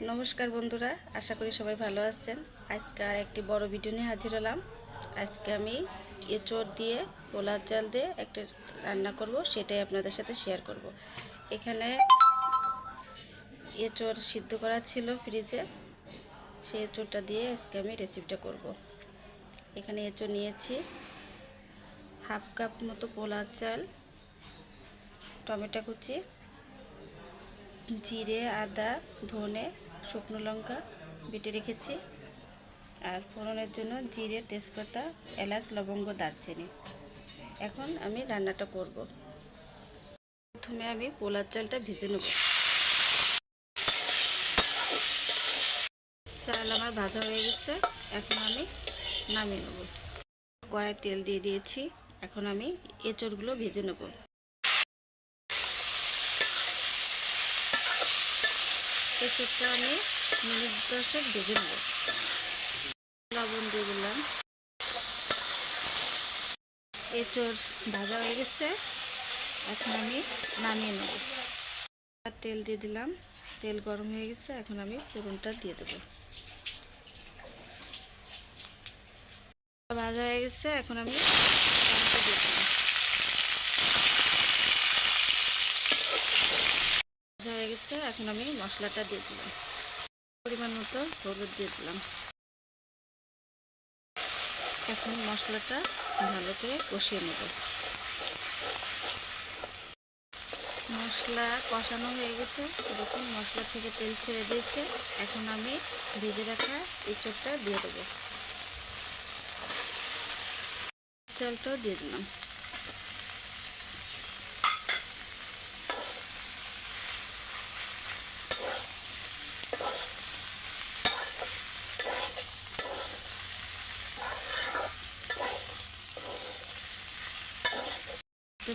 নমস্কার বন্ধুরা, আশা করি সবাই ভালো আছেন। আজকে আর একটি বড় ভিডিও নিয়ে হাজির হলাম। আজকে আমি এঁচোড় দিয়ে পোলার চাল দিয়ে একটা রান্না করব, সেটাই আপনাদের সাথে শেয়ার করব। এখানে এঁচোড় সিদ্ধ করা ছিল ফ্রিজে, সেই এঁচোড়টা দিয়ে আজকে আমি রেসিপিটা করব। এখানে এঁচোড় নিয়েছি, হাফ কাপ মতো পোলার চাল, টমেটো কুচি, জিরে, আদা, ধনে, শুকনো লঙ্কা বেটে রেখেছি, আর ফোড়নের জন্য জিরে, তেজপাতা, এলাচ, লবঙ্গ, দারচিনি। এখন আমি রান্নাটা করব। প্রথমে আমি পোলার চালটা ভেজে নেব। চাল আমার ভাজা হয়ে গেছে, এখন আমি নামিয়ে নেব। কড়াই তেল দিয়ে দিয়েছি, এখন আমি এঁচড়গুলো ভেজে নেব। এঁচড়টা আমি মিনিট 10 ভেজে নেব। লবণ দিয়ে দিলাম। এঁচড় ভাজা হয়ে গেছে, এখন আমি নামিয়ে নেব। তেল দিয়ে দিলাম, তেল গরম হয়ে গেছে, এখন আমি ফোড়নটা দিয়ে দেব। ভাজা হয়ে গেছে, এখন আমি টমেটো দিয়ে দিলাম। ভাজা হয়ে গেছে, এখন আমি মশলাটা দিয়ে দিলাম। পরিমাণ মতো হলুদ দিয়ে দিলাম। এখন মশলাটা ভালো করে কষিয়ে নেব। মশলা কষানো হয়ে গেছে, দেখুন মশলা থেকে তেল ছেড়ে দিয়েছে। এখন আমি ভেজে রাখা এঁচড়টা দিয়ে দেবো। চালটাও দিয়ে দিলাম।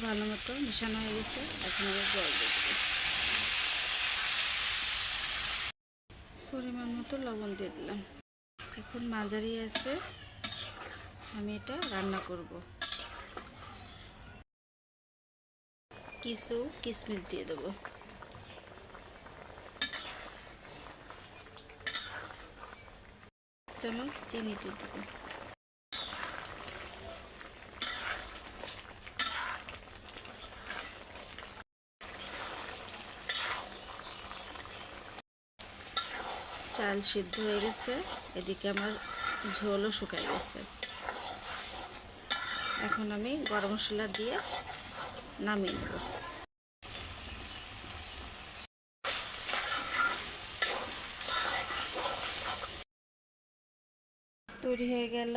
ভালো মতো মিশানো হয়ে গেছে, এখন আমি জল দিয়ে দেবো। পরিমাণ মতো লবণ দিয়ে দিলাম। এখন মাঝারি আছে, আমি এটা রান্না করব। কিছু কিশমিশ দিয়ে দেবো। চামচ চিনি দিয়ে দেবো। চাল সিদ্ধ হয়ে গেছে, এদিকে আমার ঝোলও শুকায় গেছে। এখন আমি গরম মশলা দিয়ে নামিয়ে নেব। তৈরি হয়ে গেল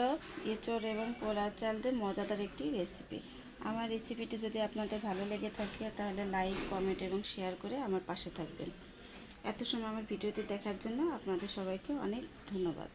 এঁচড় এবং পোলার চাল দিয়ে মজাদার একটি রেসিপি। আমার রেসিপিটি যদি আপনাদের ভালো লেগে থাকে তাহলে লাইক, কমেন্ট এবং শেয়ার করে আমার পাশে থাকবেন। এত সময় আমার ভিডিওটি দেখার জন্য আপনাদের সবাইকে অনেক ধন্যবাদ।